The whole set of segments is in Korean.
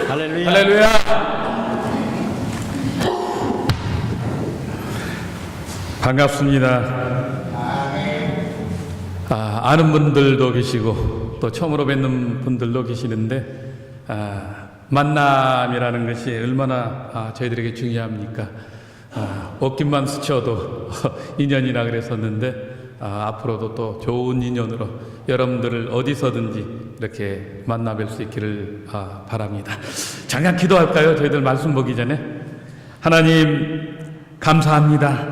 할렐루야. 할렐루야. 반갑습니다. 아는 분들도 계시고 또 처음으로 뵙는 분들도 계시는데 만남이라는 것이 얼마나 저희들에게 중요합니까? 옷깃만 스쳐도 인연이라 그랬었는데 앞으로도 또 좋은 인연으로 여러분들을 어디서든지 이렇게 만나뵐 수 있기를 바랍니다. 잠깐 기도할까요? 저희들 말씀 보기 전에. 하나님 감사합니다.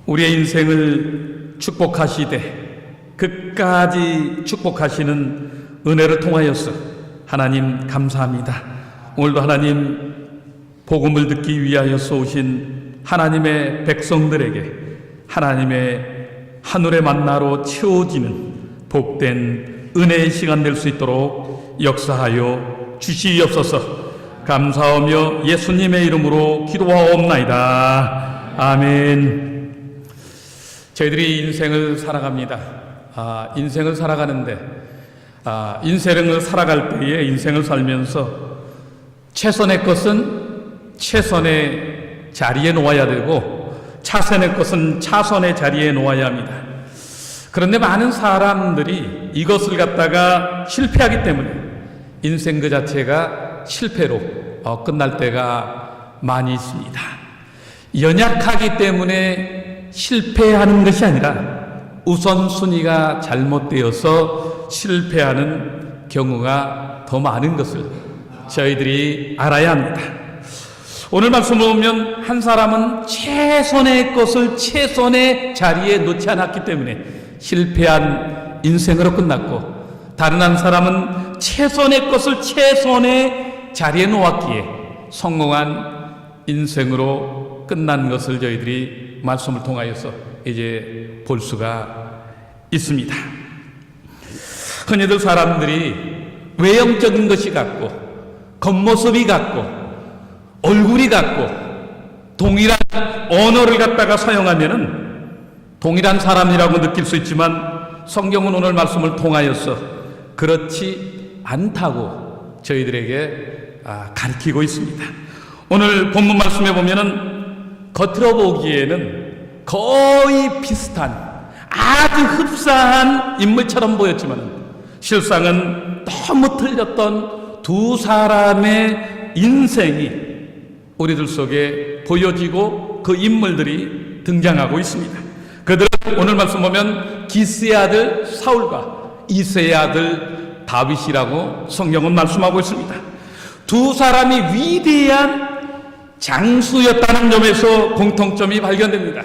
우리의 인생을 축복하시되 끝까지 축복하시는 은혜를 통하여서 하나님 감사합니다. 오늘도 하나님 복음을 듣기 위하여서 오신 하나님의 백성들에게 하나님의 하늘의 만나로 채워지는 복된 은혜의 시간 될 수 있도록 역사하여 주시옵소서. 감사하며 예수님의 이름으로 기도하옵나이다. 아멘. 저희들이 인생을 살아갑니다. 인생을 살아가는데 인생을 살아갈 때에 인생을 살면서 최선의 것은 최선의 자리에 놓아야 되고 차선의 것은 차선의 자리에 놓아야 합니다. 그런데 많은 사람들이 이것을 갖다가 실패하기 때문에 인생 그 자체가 실패로 끝날 때가 많이 있습니다. 연약하기 때문에 실패하는 것이 아니라 우선순위가 잘못되어서 실패하는 경우가 더 많은 것을 저희들이 알아야 합니다. 오늘 말씀을 보면 한 사람은 최선의 것을 최선의 자리에 놓지 않았기 때문에 실패한 인생으로 끝났고, 다른 한 사람은 최선의 것을 최선의 자리에 놓았기에 성공한 인생으로 끝난 것을 저희들이 말씀을 통하여서 이제 볼 수가 있습니다. 흔히들 사람들이 외형적인 것이 같고 겉모습이 같고 얼굴이 같고 동일한 언어를 갖다가 사용하면은 동일한 사람이라고 느낄 수 있지만 성경은 오늘 말씀을 통하여서 그렇지 않다고 저희들에게 가르치고 있습니다. 오늘 본문 말씀에 보면은 겉으로 보기에는 거의 비슷한 아주 흡사한 인물처럼 보였지만 실상은 너무 틀렸던 두 사람의 인생이 우리들 속에 보여지고 그 인물들이 등장하고 있습니다. 그들은 오늘 말씀 보면 기스의 아들 사울과 이새의 아들 다윗이라고 성경은 말씀하고 있습니다. 두 사람이 위대한 장수였다는 점에서 공통점이 발견됩니다.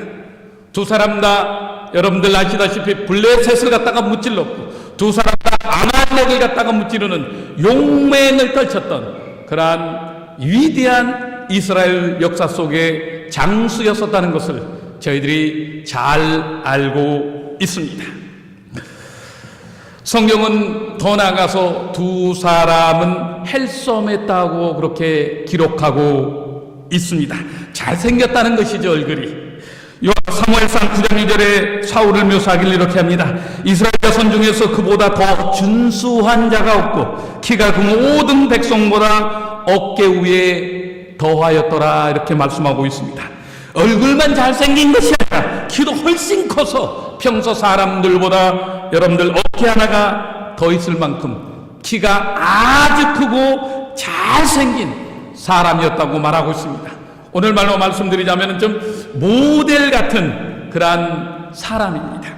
두 사람 다 여러분들 아시다시피 블레셋을 갖다가 무찔렀고 두 사람 다 아말렉을 갖다가 무찌르는 용맹을 떨쳤던 그러한 위대한 이스라엘 역사 속에 장수였었다는 것을 저희들이 잘 알고 있습니다. 성경은 더 나아가서 두 사람은 헬섬했다고 그렇게 기록하고 있습니다. 잘생겼다는 것이죠, 얼굴이. 사무엘상 9장 2절에 사울을 묘사하길 이렇게 합니다. 이스라엘 자손 중에서 그보다 더 준수한 자가 없고 키가 그 모든 백성보다 어깨 위에 더하였더라, 이렇게 말씀하고 있습니다. 얼굴만 잘생긴 것이 아니라 키도 훨씬 커서 평소 사람들보다 여러분들 어깨 하나가 더 있을 만큼 키가 아주 크고 잘생긴 사람이었다고 말하고 있습니다. 오늘 말로 말씀드리자면 좀 모델 같은 그러한 사람입니다.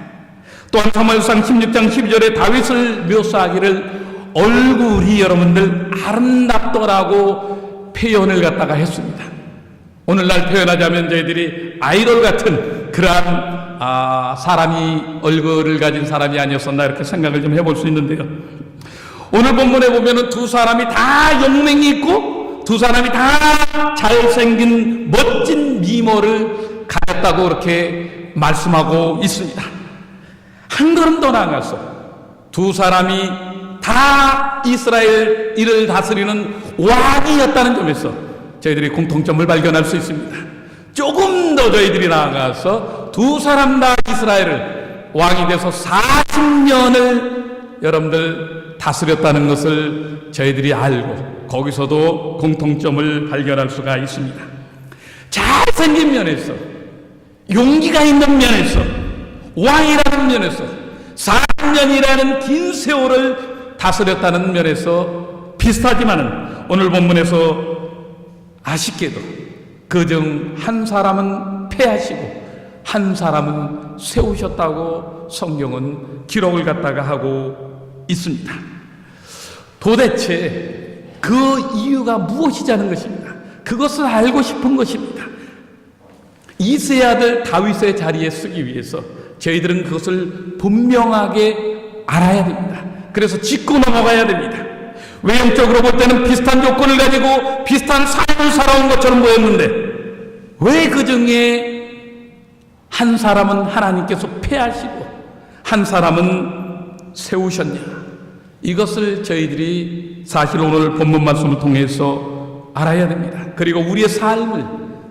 또한 사무엘상 16장 12절에 다윗을 묘사하기를 얼굴이 여러분들 아름답더라고 표현을 갖다가 했습니다. 오늘날 표현하자면 저희들이 아이돌 같은 그러한 사람이 얼굴을 가진 사람이 아니었었나 이렇게 생각을 좀 해볼 수 있는데요. 오늘 본문에 보면은 두 사람이 다 용맹이 있고 두 사람이 다 잘생긴 멋진 미모를 가졌다고 그렇게 말씀하고 있습니다. 한 걸음 더 나아가서 두 사람이 다 이스라엘 이를 다스리는 왕이었다는 점에서 저희들이 공통점을 발견할 수 있습니다. 조금 더 저희들이 나아가서 두 사람 다 이스라엘을 왕이 돼서 40년을 여러분들 다스렸다는 것을 저희들이 알고 거기서도 공통점을 발견할 수가 있습니다. 잘생긴 면에서, 용기가 있는 면에서, 왕이라는 면에서, 4년이라는 긴 세월을 다스렸다는 면에서 비슷하지만은 오늘 본문에서 아쉽게도 그중 한 사람은 패하시고 한 사람은 세우셨다고 성경은 기록을 갖다가 하고 있습니다. 도대체 그 이유가 무엇이자는 것입니다. 그것을 알고 싶은 것입니다. 이새의 아들 다윗의 자리에 서기 위해서 저희들은 그것을 분명하게 알아야 됩니다. 그래서 짚고 넘어가야 됩니다. 외형적으로 볼 때는 비슷한 조건을 가지고 비슷한 삶을 살아온 것처럼 보였는데 왜 그 중에 한 사람은 하나님께서 패하시고 한 사람은 세우셨냐? 이것을 저희들이 사실 오늘 본문 말씀을 통해서 알아야 됩니다. 그리고 우리의 삶을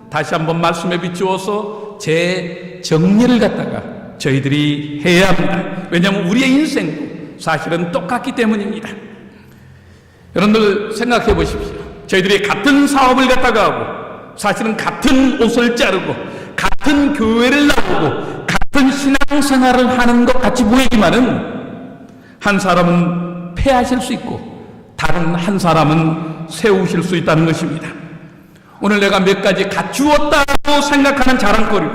다시 한번 말씀에 비추어서 재정리를 갖다가 저희들이 해야 합니다. 왜냐하면 우리의 인생도 사실은 똑같기 때문입니다. 여러분들 생각해 보십시오. 저희들이 같은 사업을 갖다가 하고 사실은 같은 옷을 자르고 같은 교회를 나오고 같은 신앙생활을 하는 것 같이 보이지만은 한 사람은 패하실 수 있고 다른 한 사람은 세우실 수 있다는 것입니다. 오늘 내가 몇 가지 갖추었다고 생각하는 자랑거리로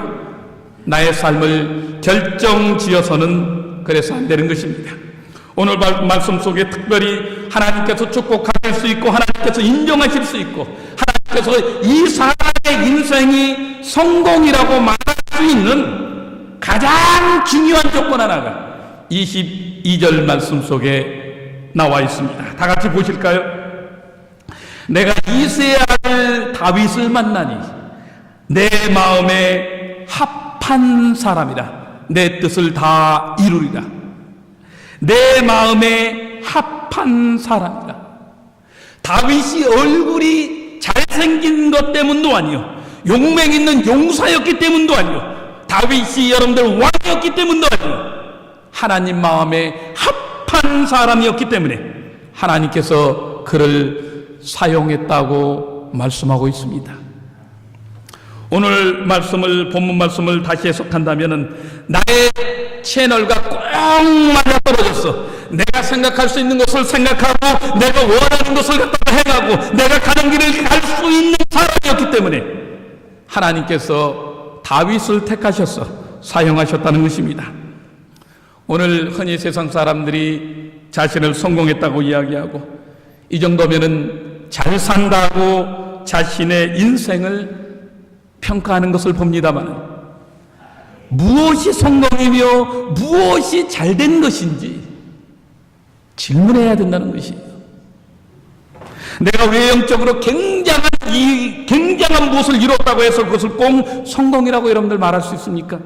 나의 삶을 결정지어서는 그래서 안 되는 것입니다. 오늘 말씀 속에 특별히 하나님께서 축복하실 수 있고 하나님께서 인정하실 수 있고 하나님께서 이 사람의 인생이 성공이라고 말할 수 있는 가장 중요한 조건 하나가 22절 말씀 속에 나와 있습니다. 다 같이 보실까요? 내가 이새의 아들 다윗을 만나니 내 마음에 합한 사람이라 내 뜻을 다 이루리라. 내 마음에 합한 사람이라. 다윗이 얼굴이 잘생긴 것 때문도 아니요 용맹 있는 용사였기 때문도 아니요 다윗이 여러분들 왕이었기 때문도 아니요 하나님 마음에 합한 사람이었기 때문에 하나님께서 그를 사용했다고 말씀하고 있습니다. 오늘 말씀을 본문 말씀을 다시 해석한다면 나의 채널과 꼭 맞아떨어졌어. 내가 생각할 수 있는 것을 생각하고 내가 원하는 것을 갖다가 행하고 내가 가는 길을 갈 수 있는 사람이었기 때문에 하나님께서 다윗을 택하셔서 사용하셨다는 것입니다. 오늘 흔히 세상 사람들이 자신을 성공했다고 이야기하고 이 정도면은 잘 산다고 자신의 인생을 평가하는 것을 봅니다만 무엇이 성공이며 무엇이 잘된 것인지 질문해야 된다는 것이에요. 내가 외형적으로 굉장한 무엇을 이뤘다고 해서 그것을 꼭 성공이라고 여러분들 말할 수 있습니까?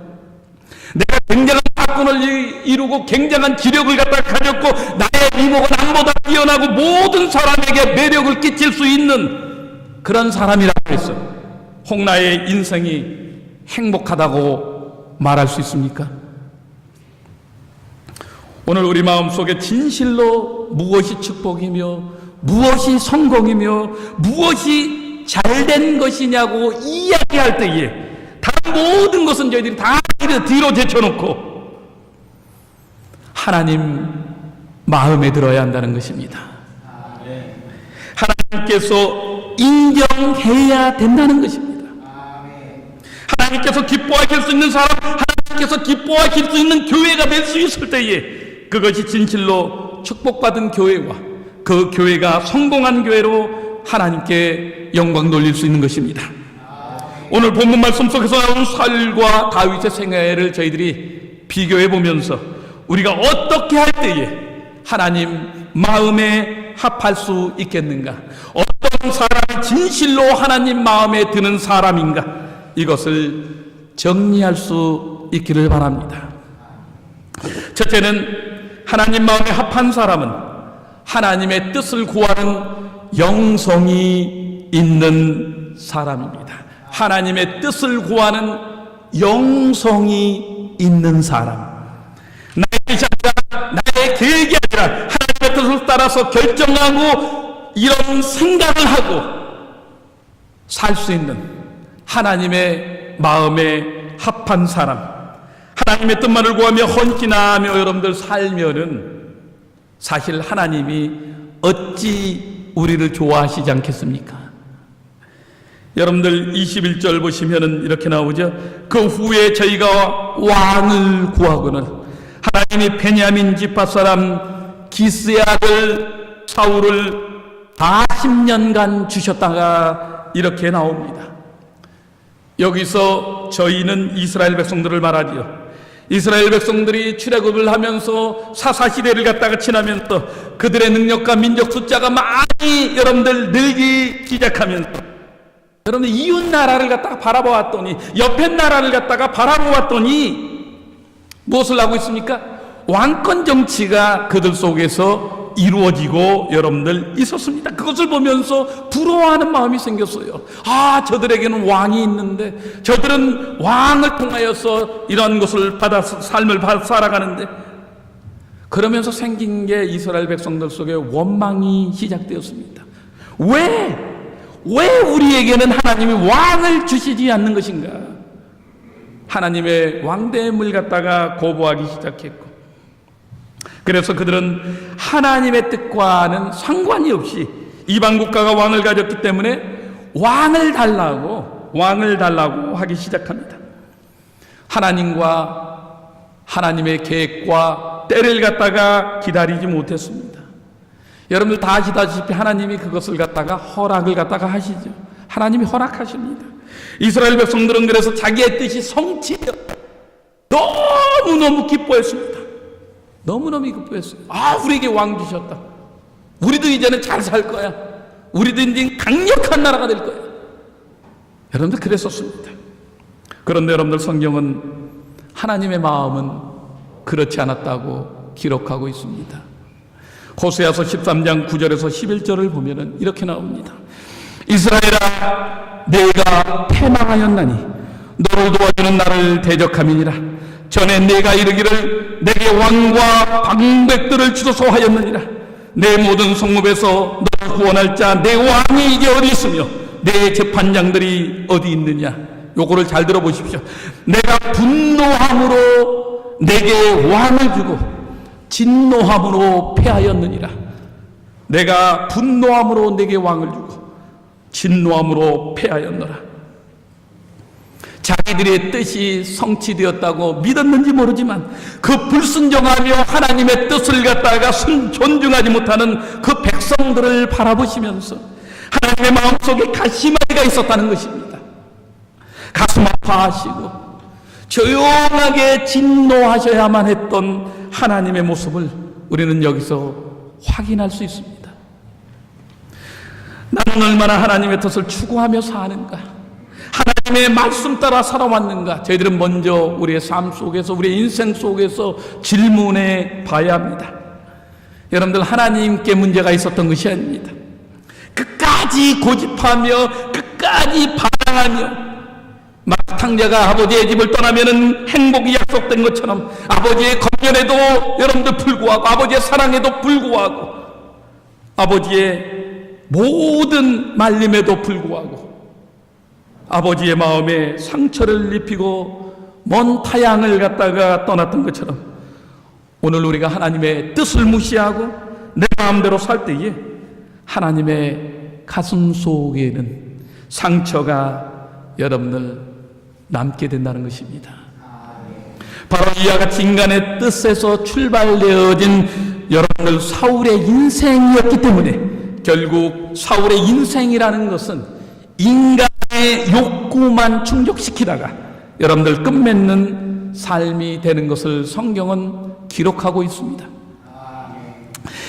내가 굉장한 사건을 이루고 굉장한 지력을 갖다 가졌고 나의 미모가 남보다 뛰어나고 모든 사람에게 매력을 끼칠 수 있는 그런 사람이라고 해서 홍나의 인생이 행복하다고 말할 수 있습니까? 오늘 우리 마음속에 진실로 무엇이 축복이며 무엇이 성공이며 무엇이 잘된 것이냐고 이야기할 때에 다른 모든 것은 저희들이 다 뒤로 제쳐놓고 하나님 마음에 들어야 한다는 것입니다. 하나님께서 인정해야 된다는 것입니다. 하나님께서 기뻐하실 수 있는 사람, 하나님께서 기뻐하실 수 있는 교회가 될 수 있을 때에 그것이 진실로 축복받은 교회와 그 교회가 성공한 교회로 하나님께 영광 돌릴 수 있는 것입니다. 오늘 본문 말씀 속에서 나온 사울과 다윗의 생애를 저희들이 비교해 보면서 우리가 어떻게 할 때에 하나님 마음에 합할 수 있겠는가, 어떤 사람이 진실로 하나님 마음에 드는 사람인가, 이것을 정리할 수 있기를 바랍니다. 첫째는 하나님 마음에 합한 사람은 하나님의 뜻을 구하는 영성이 있는 사람입니다. 하나님의 뜻을 구하는 영성이 있는 사람. 나의 뜻이 아니라 나의 계획이 아니라 하나님의 뜻을 따라서 결정하고 이런 생각을 하고 살 수 있는 하나님의 마음에 합한 사람, 하나님의 뜻만을 구하며 헌신하며 여러분들 살면은 사실 하나님이 어찌 우리를 좋아하시지 않겠습니까? 여러분들 21절 보시면은 이렇게 나오죠. 그 후에 저희가 왕을 구하고는 하나님이 베냐민 지파 사람 기스의 아들 사울을 40년간 주셨다가 이렇게 나옵니다. 여기서 저희는 이스라엘 백성들을 말하지요. 이스라엘 백성들이 출애굽을 하면서 사사시대를 갖다가 지나면서 그들의 능력과 민족 숫자가 많이 여러분들 늘기 시작하면서 여러분들 이웃 나라를 갖다가 바라보았더니, 옆에 나라를 갖다가 바라보았더니 무엇을 하고 있습니까? 왕권 정치가 그들 속에서 이루어지고 여러분들 있었습니다. 그것을 보면서 부러워하는 마음이 생겼어요. 아, 저들에게는 왕이 있는데, 저들은 왕을 통하여서 이런 것을 받아서 삶을 살아가는데, 그러면서 생긴 게 이스라엘 백성들 속에 원망이 시작되었습니다. 왜 우리에게는 하나님이 왕을 주시지 않는 것인가? 하나님의 왕됨을 갖다가 거부하기 시작했고, 그래서 그들은 하나님의 뜻과는 상관이 없이 이방 국가가 왕을 가졌기 때문에 왕을 달라고 하기 시작합니다. 하나님과 하나님의 계획과 때를 갖다가 기다리지 못했습니다. 여러분들 다 아시다시피 하나님이 그것을 갖다가 허락을 갖다가 하시죠. 하나님이 허락하십니다. 이스라엘 백성들은 그래서 자기의 뜻이 성취되었다. 너무너무 기뻐했습니다. 너무너무 기뻐했어요. 아, 우리에게 왕 주셨다. 우리도 이제는 잘 살 거야. 우리도 이제 강력한 나라가 될 거야. 여러분들 그랬었습니다. 그런데 여러분들 성경은 하나님의 마음은 그렇지 않았다고 기록하고 있습니다. 호세아서 13장 9절에서 11절을 보면은 이렇게 나옵니다. 이스라엘아, 내가 패망하였나니 너를 도와주는 나를 대적함이니라. 전에 내가 이르기를 내게 왕과 방백들을 주소서 하였느니라. 내 모든 성읍에서 너를 구원할 자 내 왕이 이게 어디 있으며 내 재판장들이 어디 있느냐. 요거를 잘 들어보십시오. 내가 분노함으로 내게 왕을 주고 진노함으로 패하였느니라. 내가 분노함으로 내게 왕을 주고 진노함으로 패하였노라. 자기들의 뜻이 성취되었다고 믿었는지 모르지만 그 불순종하며 하나님의 뜻을 갖다가 존중하지 못하는 그 백성들을 바라보시면서 하나님의 마음속에 가시마리가 있었다는 것입니다. 가슴 아파하시고 조용하게 진노하셔야만 했던 하나님의 모습을 우리는 여기서 확인할 수 있습니다. 나는 얼마나 하나님의 뜻을 추구하며 사는가, 하나님의 말씀 따라 살아왔는가, 저희들은 먼저 우리의 삶 속에서, 우리의 인생 속에서 질문해 봐야 합니다. 여러분들, 하나님께 문제가 있었던 것이 아닙니다. 끝까지 고집하며 끝까지 반항하며 탕자가 아버지의 집을 떠나면은 행복이 약속된 것처럼 아버지의 검열에도 여러분들 불구하고, 아버지의 사랑에도 불구하고, 아버지의 모든 말림에도 불구하고 아버지의 마음에 상처를 입히고 먼 타향을 갖다가 떠났던 것처럼 오늘 우리가 하나님의 뜻을 무시하고 내 마음대로 살 때에 하나님의 가슴 속에는 상처가 여러분들 남게 된다는 것입니다. 바로 이와 같이 인간의 뜻에서 출발되어진 여러분들 사울의 인생이었기 때문에 결국 사울의 인생이라는 것은 인간의 욕구만 충족시키다가 여러분들 끝맺는 삶이 되는 것을 성경은 기록하고 있습니다.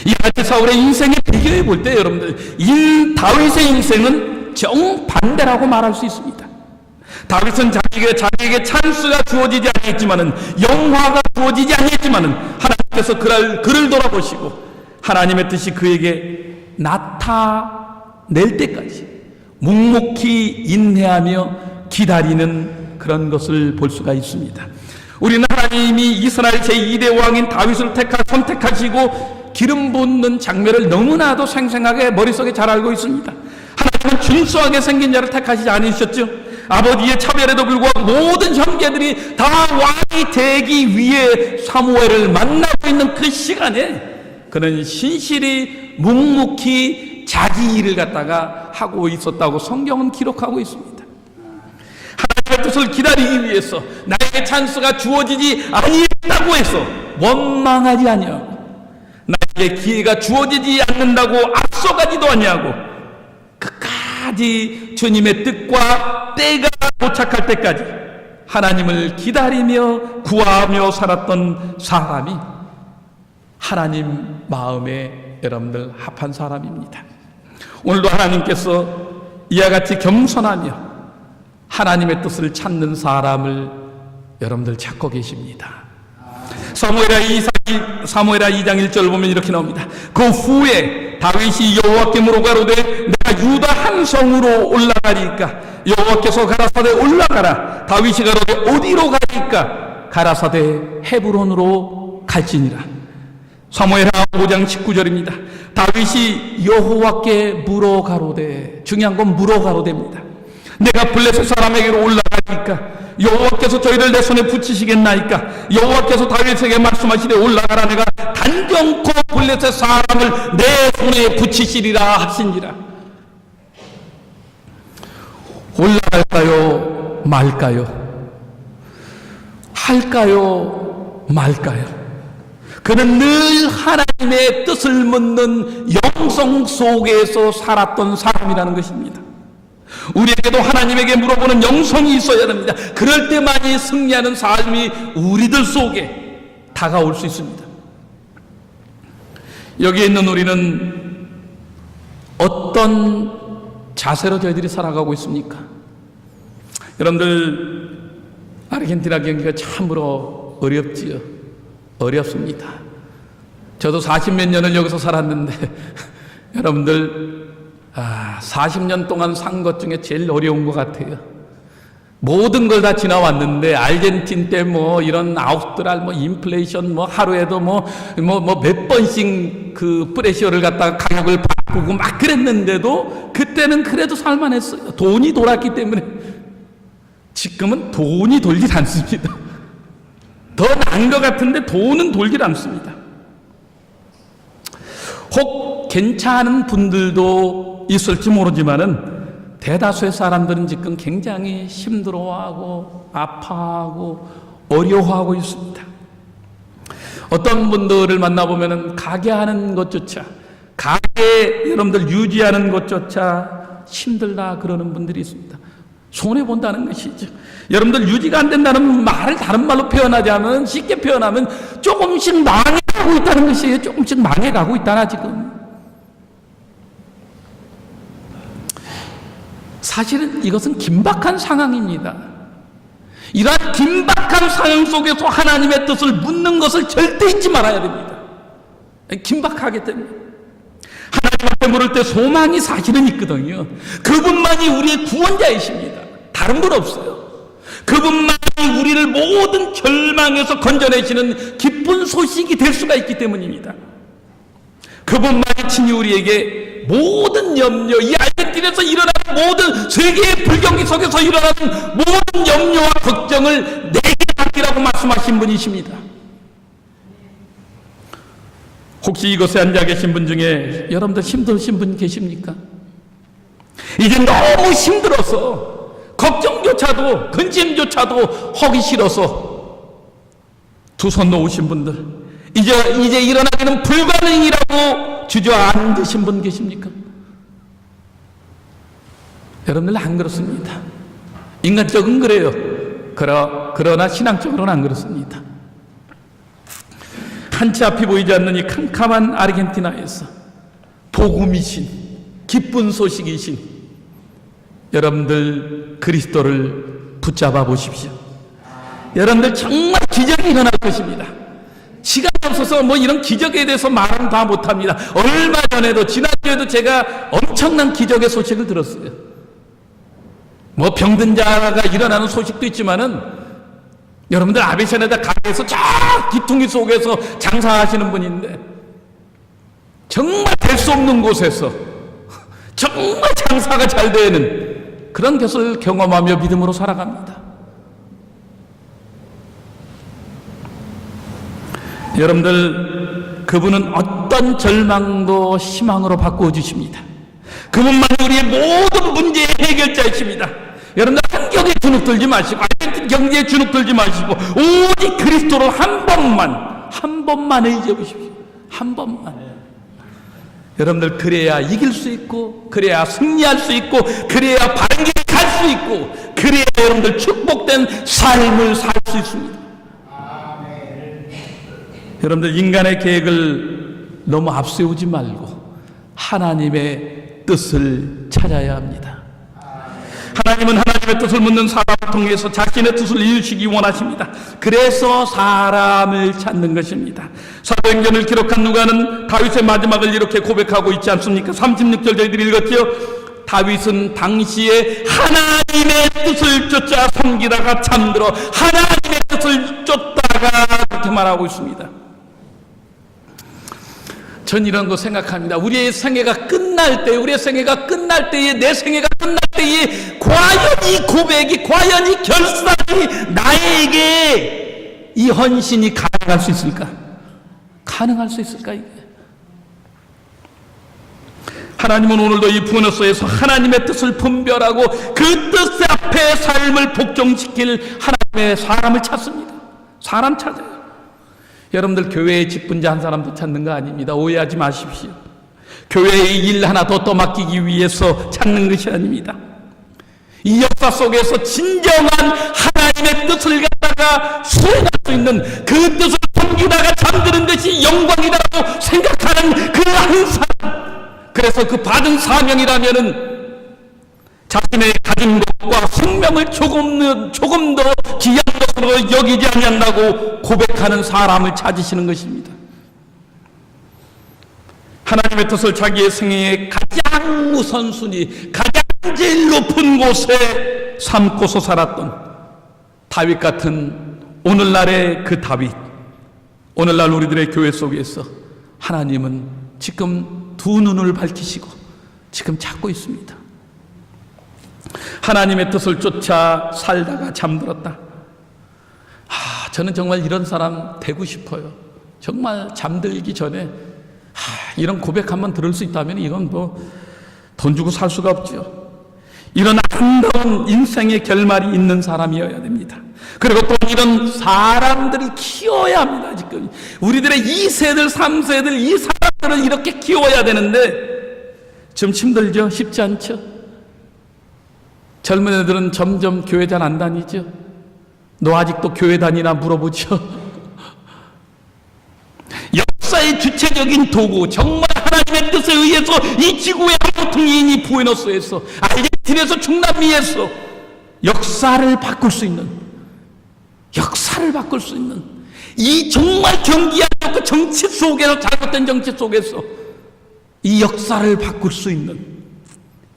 이와 같이 사울의 인생에 비교해 볼 때 여러분들 다윗의 인생은 정반대라고 말할 수 있습니다. 다윗은 자기에게 찬스가 주어지지 않았지만은, 영화가 주어지지 않았지만은 하나님께서 그를 돌아보시고 하나님의 뜻이 그에게 나타낼 때까지 묵묵히 인내하며 기다리는 그런 것을 볼 수가 있습니다. 우리는 하나님이 이스라엘 제2대 왕인 다윗을 선택하시고 기름 붓는 장면을 너무나도 생생하게 머릿속에 잘 알고 있습니다. 하나님은 준수하게 생긴 자를 택하시지 않으셨죠. 아버지의 차별에도 불구하고 모든 형제들이 다 왕이 되기 위해 사무엘을 만나고 있는 그 시간에 그는 신실히 묵묵히 자기 일을 갖다가 하고 있었다고 성경은 기록하고 있습니다. 하나님의 뜻을 기다리기 위해서 나에게 찬스가 주어지지 아니했다고 해서 원망하지 아니하고, 나에게 기회가 주어지지 않는다고 앞서가지도 아니하고, 끝까지 주님의 뜻과 때가 도착할 때까지 하나님을 기다리며 구하며 살았던 사람이 하나님 마음에 여러분들 합한 사람입니다. 오늘도 하나님께서 이와 같이 겸손하며 하나님의 뜻을 찾는 사람을 여러분들 찾고 계십니다. 사무엘하 2장 1절 보면 이렇게 나옵니다. 그 후에 다윗이 여호와께 물어가로되 내가 유다 한 성으로 올라가리까? 여호와께서 가라사대 올라가라. 다윗이 가로되 어디로 가리까? 가라사대 헤브론으로 갈지니라. 사무엘하 5장 19절입니다. 다윗이 여호와께 물어가로되, 중요한 건 물어가로되입니다. 내가 블레셋 사람에게로 올라가니까 여호와께서 저희를 내 손에 붙이시겠나이까? 여호와께서 다윗에게 말씀하시되 올라가라. 내가 단정코 블레셋 사람을 내 손에 붙이시리라 하시니라. 올라갈까요? 말까요? 할까요? 말까요? 그는 늘 하나님의 뜻을 묻는 영성 속에서 살았던 사람이라는 것입니다. 우리에게도 하나님에게 물어보는 영성이 있어야 됩니다. 그럴 때만이 승리하는 삶이 우리들 속에 다가올 수 있습니다. 여기에 있는 우리는 어떤 자세로 저희들이 살아가고 있습니까? 여러분들, 아르헨티나 경기가 참으로 어렵지요. 어렵습니다. 저도 40몇 년을 여기서 살았는데 여러분들 40년 동안 산 것 중에 제일 어려운 것 같아요. 모든 걸 다 지나왔는데 아르헨틴 때 뭐 이런 아우스트랄 뭐 인플레이션 뭐 하루에도 몇 번씩 그 프레셔를 갖다가 가격을 바꾸고 막 그랬는데도 그때는 그래도 살만했어요. 돈이 돌았기 때문에. 지금은 돈이 돌질 않습니다. 더 나은 것 같은데 돈은 돌질 않습니다. 혹 괜찮은 분들도 있을지 모르지만은 대다수의 사람들은 지금 굉장히 힘들어하고 아파하고 어려워하고 있습니다. 어떤 분들을 만나보면은 가게 하는 것조차, 가게 여러분들 유지하는 것조차 힘들다 그러는 분들이 있습니다. 손해본다는 것이죠. 여러분들 유지가 안 된다는 말을 다른 말로 표현하자면, 쉽게 표현하면 조금씩 망해가고 있다는 것이에요. 조금씩 망해가고 있다나 지금. 사실은 이것은 긴박한 상황입니다. 이러한 긴박한 상황 속에서 하나님의 뜻을 묻는 것을 절대 잊지 말아야 됩니다. 긴박하기 때문에. 하나님 앞에 물을 때 소망이 사실은 있거든요. 그분만이 우리의 구원자이십니다. 다른 분 없어요. 그분만이 우리를 모든 절망에서 건져내시는 기쁜 소식이 될 수가 있기 때문입니다. 그분만이 친히 우리에게 모든 염려, 이 아르헨티나에서 일어나는 모든 세계의 불경기 속에서 일어나는 모든 염려와 걱정을 내게 맡기라고 말씀하신 분이십니다. 혹시 이곳에 앉아 계신 분 중에 여러분들 힘드신 분 계십니까? 이제 너무 힘들어서 걱정조차도 근심조차도 하기 싫어서 두 손 놓으신 분들, 이제 일어나기는 불가능이라고 주저앉으신 분 계십니까? 여러분들 안 그렇습니다. 인간적은 그래요. 그러나 신앙적으로는 안 그렇습니다. 한치 앞이 보이지 않는 이 캄캄한 아르헨티나에서 복음이신, 기쁜 소식이신 여러분들 그리스도를 붙잡아 보십시오. 여러분들 정말 기적이 일어날 것입니다. 시간이 없어서 뭐 이런 기적에 대해서 말은 다 못합니다. 얼마 전에도, 지난주에도 제가 엄청난 기적의 소식을 들었어요. 뭐 병든 자가 일어나는 소식도 있지만은 여러분들 아베샤네다 가게에서 저 기퉁이 속에서 장사하시는 분인데 정말 될 수 없는 곳에서 정말 장사가 잘 되는 그런 것을 경험하며 믿음으로 살아갑니다. 여러분들, 그분은 어떤 절망도 희망으로 바꾸어 주십니다. 그분만 우리의 모든 문제의 해결자이십니다. 여러분들, 환경에 주눅 들지 마시고, 경제에 주눅 들지 마시고, 오직 그리스도로 한 번만 의지해 보십시오. 한 번만. 여러분들, 그래야 이길 수 있고, 그래야 승리할 수 있고, 그래야 바른 길을 갈 수 있고, 그래야 여러분들 축복된 삶을 살 수 있습니다. 여러분들, 인간의 계획을 너무 앞세우지 말고 하나님의 뜻을 찾아야 합니다. 하나님은 하나님의 뜻을 묻는 사람을 통해서 자신의 뜻을 이루시기 원하십니다. 그래서 사람을 찾는 것입니다. 사도행전을 기록한 누가는 다윗의 마지막을 이렇게 고백하고 있지 않습니까? 36절 저희들이 읽었죠. 다윗은 당시에 하나님의 뜻을 쫓아 섬기다가 잠들어 하나님의 뜻을 쫓다가 그렇게 말하고 있습니다. 전 이런 거 생각합니다. 우리의 생애가 끝날 때, 내 생애가 끝날 때에 과연 이 고백이, 과연 이 결단이 나에게 이 헌신이 가능할 수 있을까? 가능할 수 있을까 이게? 하나님은 오늘도 이 부너스에서 하나님의 뜻을 분별하고 그 뜻 앞에 삶을 복종시킬 하나님의 사람을 찾습니다. 사람 찾아요. 여러분들, 교회의 직분자 한 사람도 찾는 거 아닙니다. 오해하지 마십시오. 교회의 일 하나 더 떠맡기기 위해서 찾는 것이 아닙니다. 이 역사 속에서 진정한 하나님의 뜻을 갖다가 수행할 수 있는, 그 뜻을 섬기다가 잠드는 것이 영광이라고 생각하는 그 한 사람, 그래서 그 받은 사명이라면은 자신의 가진 것과 생명을 조금 더 귀한 것으로 여기지 않는다고 고백하는 사람을 찾으시는 것입니다. 하나님의 뜻을 자기의 생애의 가장 우선순위, 가장 제일 높은 곳에 삼고서 살았던 다윗 같은 오늘날의 그 다윗, 오늘날 우리들의 교회 속에서 하나님은 지금 두 눈을 밝히시고 지금 찾고 있습니다. 하나님의 뜻을 쫓아 살다가 잠들었다. 저는 정말 이런 사람 되고 싶어요. 정말 잠들기 전에 이런 고백 한번 들을 수 있다면 이건 뭐 돈 주고 살 수가 없죠. 이런 아름다운 인생의 결말이 있는 사람이어야 됩니다. 그리고 또 이런 사람들을 키워야 합니다. 지금 우리들의 2세들 3세들 이 사람들을 이렇게 키워야 되는데 좀 힘들죠? 쉽지 않죠? 젊은 애들은 점점 교회 잘 안 다니죠? 너 아직도 교회 다니나 물어보죠? 역사의 주체적인 도구, 정말 하나님의 뜻에 의해서 이 지구의 한국통인이 부에노스에서, 아르헨티나에서, 중남미에서 역사를 바꿀 수 있는 이 정말 경기하고 정치 속에서, 잘못된 정치 속에서 이 역사를 바꿀 수 있는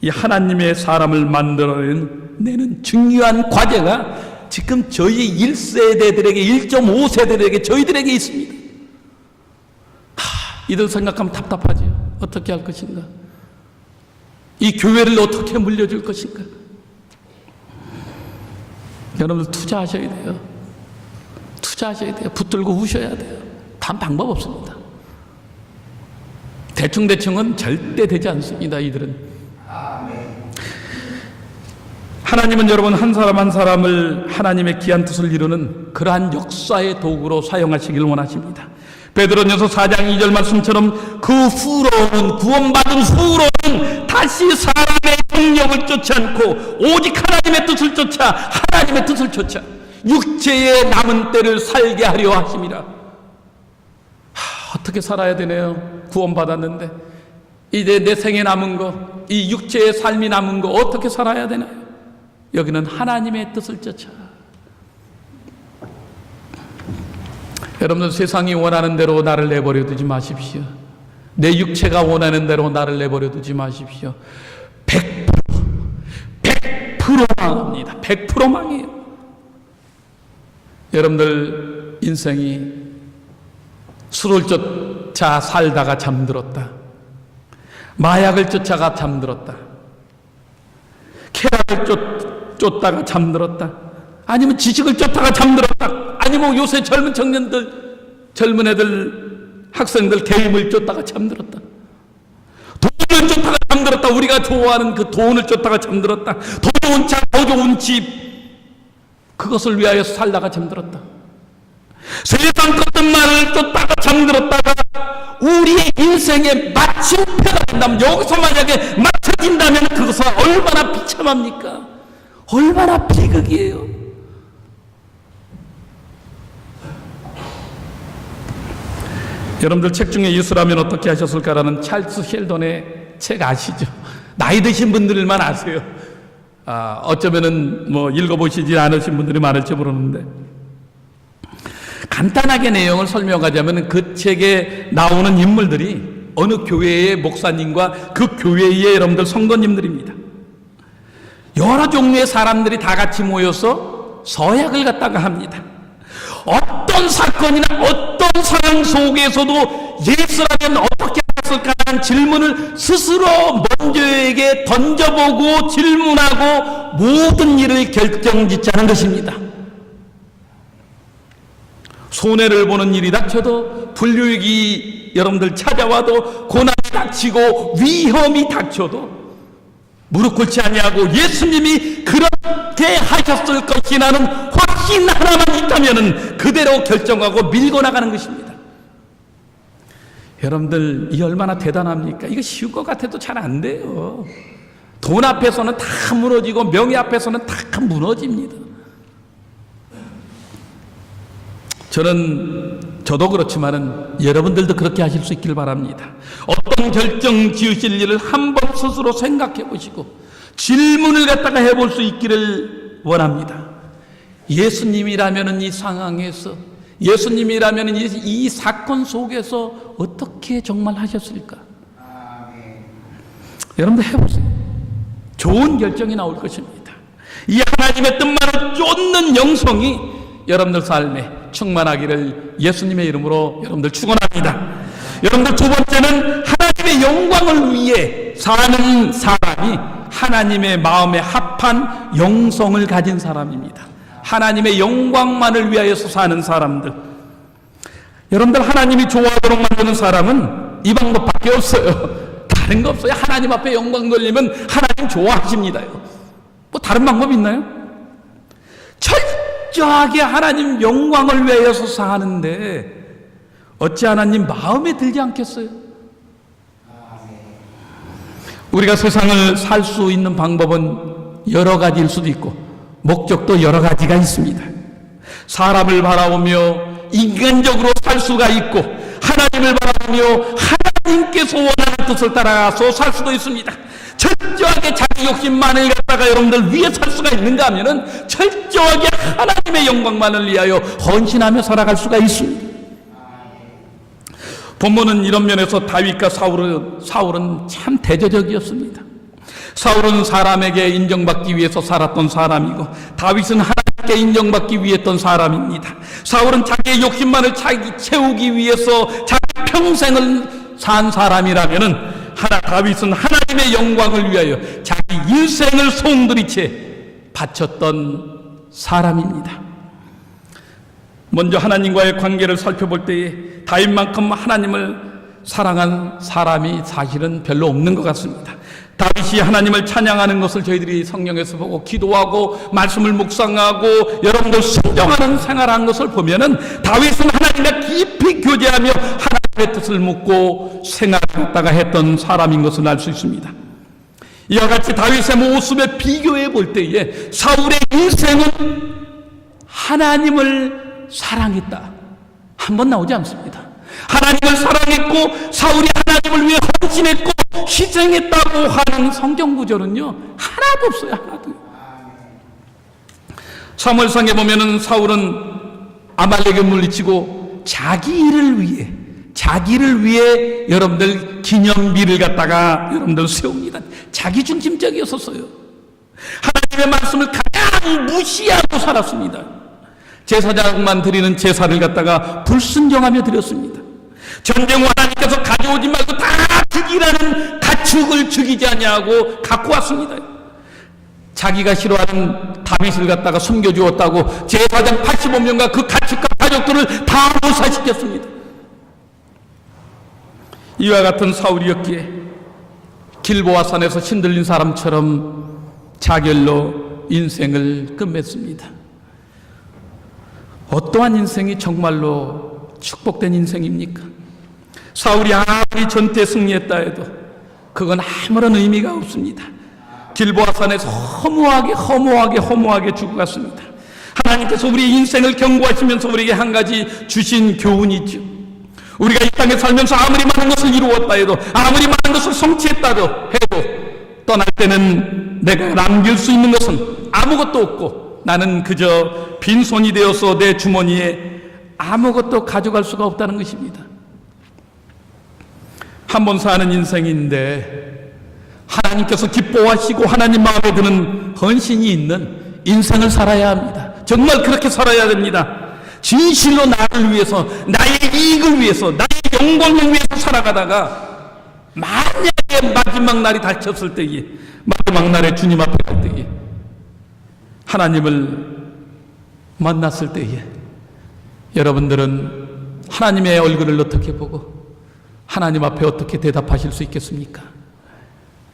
이 하나님의 사람을 만들어내는 중요한 과제가 지금 저희 1세대들에게, 1.5세대들에게, 저희들에게 있습니다. 이들 생각하면 답답하죠. 어떻게 할 것인가? 이 교회를 어떻게 물려줄 것인가? 여러분들 투자하셔야 돼요. 붙들고 우셔야 돼요. 단 방법 없습니다. 대충은 절대 되지 않습니다. 이들은. 하나님은 여러분 한 사람 한 사람을 하나님의 귀한 뜻을 이루는 그러한 역사의 도구로 사용하시길 원하십니다. 베드로전서 4장 2절 말씀처럼 그 후로는, 구원받은 후로는 다시 사람의 정력을 쫓지 않고 오직 하나님의 뜻을 쫓아 육체의 남은 때를 살게 하려 하심이라. 어떻게 살아야 되네요. 구원받았는데 이제 내 생에 남은 거, 이 육체의 삶이 남은 거 어떻게 살아야 되나요? 여기는 하나님의 뜻을 쫓아. 여러분들, 세상이 원하는 대로 나를 내버려 두지 마십시오. 내 육체가 원하는 대로 나를 내버려 두지 마십시오. 100% 망합니다. 100% 망해요. 여러분들 인생이 술을 쫓아 살다가 잠들었다. 마약을 쫓아가 잠들었다. 쾌락을 쫓다가 잠들었다. 아니면 지식을 쫓다가 잠들었다. 아니면 요새 젊은 청년들, 젊은 애들, 학생들 게임을 쫓다가 잠들었다. 돈을 쫓다가 잠들었다. 우리가 좋아하는 그 돈을 쫓다가 잠들었다. 더 좋은 차, 더 좋은 집, 그것을 위하여 살다가 잠들었다. 세상 것들만을 쫓다가 잠들었다가 우리의 인생에 마침표가 된다면, 여기서 만약에 맞춰진다면 그것은 얼마나 비참합니까? 얼마나 비극이에요. 여러분들 책 중에 예수라면 어떻게 하셨을까라는 찰스 셸던의 책 아시죠? 나이 드신 분들만 아세요. 어쩌면은 뭐 읽어보시지 않으신 분들이 많을지 모르는데, 간단하게 내용을 설명하자면 그 책에 나오는 인물들이 어느 교회의 목사님과 그 교회의 여러분들 성도님들입니다. 여러 종류의 사람들이 다 같이 모여서 서약을 갖다가 합니다. 어떤 사건이나 어떤 상황 속에서도 예수라면 어떻게 했을까라는 질문을 스스로 먼저에게 던져보고 질문하고 모든 일을 결정짓자는 것입니다. 손해를 보는 일이 닥쳐도, 불유익이 여러분들 찾아와도, 고난이 닥치고 위험이 닥쳐도 무릎 꿇지 아니하고 예수님이 그렇게 하셨을 것이라는 확신 하나만 있다면 그대로 결정하고 밀고 나가는 것입니다. 여러분들, 이 얼마나 대단합니까? 이거 쉬운 것 같아도 잘 안 돼요. 돈 앞에서는 다 무너지고 명예 앞에서는 다 무너집니다. 저도 그렇지만은 여러분들도 그렇게 하실 수 있길 바랍니다. 어떤 결정 지으실 일을 한번 스스로 생각해 보시고 질문을 갖다가 해볼 수 있기를 원합니다. 예수님이라면은 이 상황에서, 예수님이라면은 이 사건 속에서 어떻게 정말 하셨을까? 여러분들 해보세요. 좋은 결정이 나올 것입니다. 이 하나님의 뜻만을 쫓는 영성이 여러분들 삶에 충만하기를 예수님의 이름으로 여러분들 축원합니다. 여러분들, 두 번째는 하나님의 영광을 위해 사는 사람이 하나님의 마음에 합한 영성을 가진 사람입니다. 하나님의 영광만을 위하여서 사는 사람들. 여러분들, 하나님이 좋아하도록 만드는 사람은 이 방법밖에 없어요. 다른 거 없어요. 하나님 앞에 영광 돌리면 하나님 좋아하십니다요. 뭐 다른 방법 있나요? 철저하게 하나님 영광을 위하여서 사는데 어찌 하나님 마음에 들지 않겠어요? 우리가 세상을 살 수 있는 방법은 여러 가지일 수도 있고 목적도 여러 가지가 있습니다. 사람을 바라보며 인간적으로 살 수가 있고, 하나님을 바라보며 하나님께서 원하는 뜻을 따라서 살 수도 있습니다. 철저하게 자기 욕심만을 갖다가 여러분들 위해 살 수가 있는가 하면은 철저하게 하나님의 영광만을 위하여 헌신하며 살아갈 수가 있습니다. 본문은 이런 면에서 다윗과 사울은 참 대조적이었습니다. 사울은 사람에게 인정받기 위해서 살았던 사람이고, 다윗은 하나님께 인정받기 위해 했던 사람입니다. 사울은 자기의 욕심만을 채우기 위해서 자기 평생을 산 사람이라면은, 다윗은 하나님의 영광을 위하여 자기 일생을 송두리째 바쳤던 사람입니다. 먼저 하나님과의 관계를 살펴볼 때에 다윗만큼 하나님을 사랑한 사람이 사실은 별로 없는 것 같습니다. 다윗이 하나님을 찬양하는 것을 저희들이 성경에서 보고 기도하고 말씀을 묵상하고 여러분들 순종하는 생활한 것을 보면은 다윗은 하나님과 깊이 교제하며 하나님의 뜻을 묻고 생활했다가 했던 사람인 것을 알 수 있습니다. 이와 같이 다윗의 모습에 비교해 볼 때에 사울의 인생은 하나님을 사랑했다 한 번 나오지 않습니다. 하나님을 사랑했고 사울이 하나님을 위해 헌신했고 희생했다고 하는 성경 구절은요 하나도 없어요. 하나도. 사무엘상에 보면은 사울은 아말렉을 물리치고 자기를 위해 여러분들 기념비를 갖다가 여러분들 세웁니다. 자기중심적이었었어요. 하나님의 말씀을 가장 무시하고 살았습니다. 제사장만 드리는 제사를 갖다가 불순종하며 드렸습니다. 전쟁 후 하나님께서 가져오지 말고 다 죽이라는 가치 가축을 죽이지 아니하고 갖고 왔습니다. 자기가 싫어하는 다윗을 갖다가 숨겨주었다고 제사장 85명과 그 가축과 가족들을 다 묘사시켰습니다. 이와 같은 사울이었기에 길보아 산에서 신들린 사람처럼 자결로 인생을 끝맺습니다. 어떠한 인생이 정말로 축복된 인생입니까? 사울이 아무리 전투에 승리했다 해도 그건 아무런 의미가 없습니다. 길보아 산에서 허무하게 죽어갔습니다. 하나님께서 우리 인생을 경고하시면서 우리에게 한 가지 주신 교훈이 있죠. 우리가 이 땅에 살면서 아무리 많은 것을 이루었다 해도, 아무리 많은 것을 성취했다 해도 떠날 때는 내가 남길 수 있는 것은 아무것도 없고 나는 그저 빈손이 되어서 내 주머니에 아무것도 가져갈 수가 없다는 것입니다. 한 번 사는 인생인데 하나님께서 기뻐하시고 하나님 마음에 드는 헌신이 있는 인생을 살아야 합니다. 정말 그렇게 살아야 됩니다. 진실로 나를 위해서, 나의 이익을 위해서, 나의 영광을 위해서 살아가다가 만약에 마지막 날이 닥쳤을 때에, 마지막 날에 주님 앞에 갈 때에, 하나님을 만났을 때에 여러분들은 하나님의 얼굴을 어떻게 보고 하나님 앞에 어떻게 대답하실 수 있겠습니까?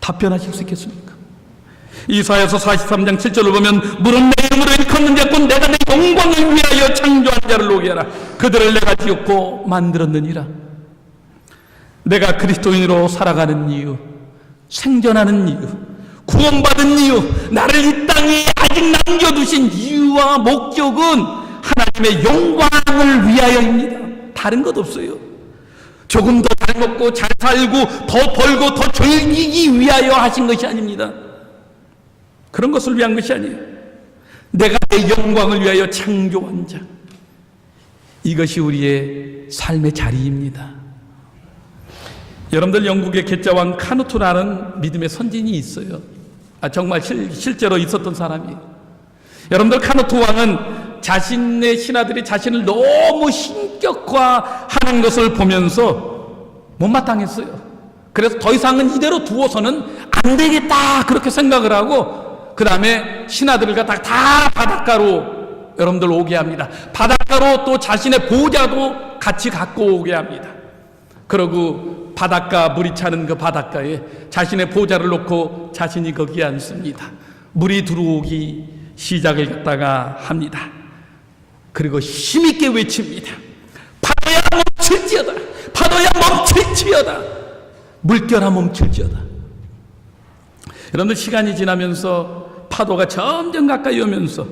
답변하실 수 있겠습니까? 이사야서 43장 7절을 보면 물은 내 이름으로 일컫는 자뿐 내가 내 영광을 위하여 창조한 자를 오게 하라. 그들을 내가 지었고 만들었느니라. 내가 그리스도인으로 살아가는 이유, 생존하는 이유, 구원받은 이유, 나를 이 땅에 아직 남겨두신 이유와 목적은 하나님의 영광을 위하여입니다. 다른 것 없어요. 조금 더 잘 먹고 잘 살고 더 벌고 더 즐기기 위하여 하신 것이 아닙니다. 그런 것을 위한 것이 아니에요. 내가 내 영광을 위하여 창조한 자, 이것이 우리의 삶의 자리입니다. 여러분들, 영국의 괴짜왕 카누트라는 믿음의 선진이 있어요. 정말 실제로 있었던 사람이에요. 여러분들, 카누트 왕은 자신의 신하들이 자신을 너무 신격화하는 것을 보면서 못마땅했어요. 그래서 더 이상은 이대로 두어서는 안 되겠다 그렇게 생각을 하고 그 다음에 신하들을 갖다가 다 바닷가로 여러분들 오게 합니다. 바닷가로 또 자신의 보좌도 같이 갖고 오게 합니다. 그러고 바닷가, 물이 차는 그 바닷가에 자신의 보좌를 놓고 자신이 거기에 앉습니다. 물이 들어오기 시작을 갖다가 합니다. 그리고 힘있게 외칩니다. 파도야 멈출지어다. 파도야 멈출지어다. 물결아 멈출지어다. 여러분들, 시간이 지나면서 파도가 점점 가까이 오면서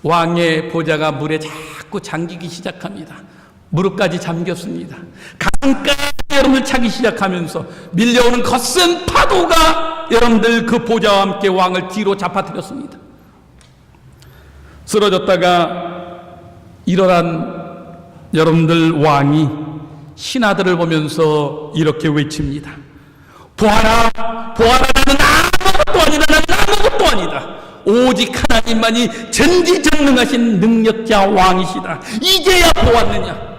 왕의 보좌가 물에 자꾸 잠기기 시작합니다. 무릎까지 잠겼습니다. 강까지 여러분들 차기 시작하면서 밀려오는 거센 파도가 여러분들 그 보좌와 함께 왕을 뒤로 잡아뜨렸습니다. 쓰러졌다가 일어난 여러분들 왕이 신하들을 보면서 이렇게 외칩니다. 보아라, 보아라, 나는 아무것도 아니다. 나는 아무것도 아니다. 오직 하나님만이 전지전능하신 능력자 왕이시다. 이제야 보았느냐.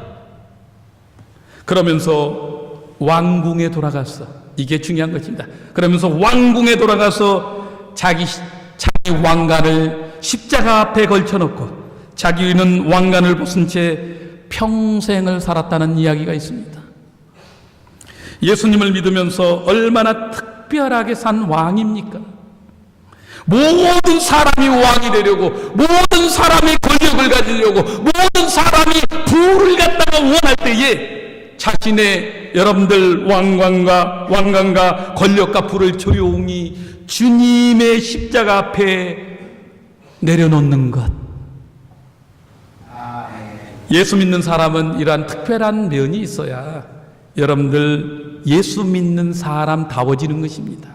그러면서 왕궁에 돌아갔어. 이게 중요한 것입니다. 그러면서 왕궁에 돌아가서 자기 왕관을 십자가 앞에 걸쳐놓고 자기는 왕관을 벗은 채 평생을 살았다는 이야기가 있습니다. 예수님을 믿으면서 얼마나 특별하게 산 왕입니까? 모든 사람이 왕이 되려고, 모든 사람이 권력을 가지려고, 모든 사람이 부를 갖다가 원할 때에 자신의 여러분들 왕관과 권력과 부를 조용히 주님의 십자가 앞에 내려놓는 것. 예수 믿는 사람은 이러한 특별한 면이 있어야 여러분들 예수 믿는 사람다워지는 것입니다.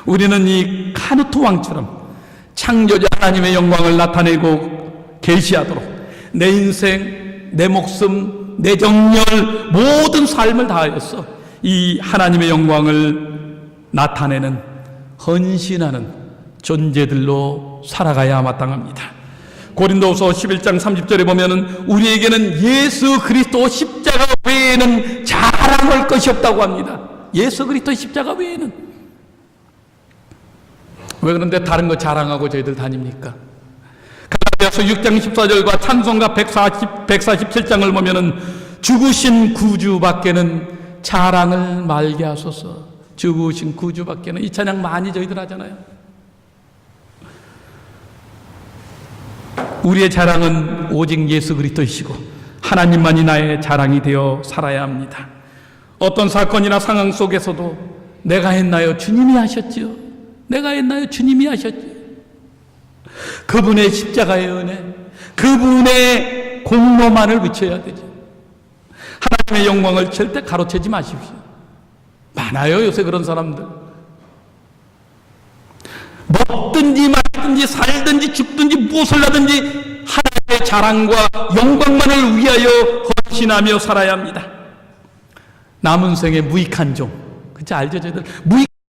우리는 이 카누트 왕처럼 창조자 하나님의 영광을 나타내고 계시하도록 내 인생, 내 목숨, 내 정열, 모든 삶을 다하여서 이 하나님의 영광을 나타내는, 헌신하는 존재들로 살아가야 마땅합니다. 고린도후서 11장 30절에 보면은 우리에게는 예수 그리스도 십자가 외에는 자랑할 것이 없다고 합니다. 예수 그리스도의 십자가 외에는. 왜 그런데 다른 거 자랑하고 저희들 다닙니까? 갈라디아서 6장 14절과 찬송가 147장을 보면은 죽으신 구주밖에는 자랑을 말게 하소서. 죽으신 구주밖에는. 이 찬양 많이 저희들 하잖아요. 우리의 자랑은 오직 예수 그리스도이시고 하나님만이 나의 자랑이 되어 살아야 합니다. 어떤 사건이나 상황 속에서도 내가 했나요? 주님이 하셨지요. 내가 했나요? 주님이 하셨지요. 그분의 십자가의 은혜, 그분의 공로만을 비춰야 되죠. 하나님의 영광을 절대 가로채지 마십시오. 많아요, 요새 그런 사람들. 먹든지 말든지 살든지 죽든지 무엇을 하든지 하나님의 자랑과 영광만을 위하여 헌신하며 살아야 합니다. 남은 생에 무익한 종. 그치, 알죠, 저희들? 무익한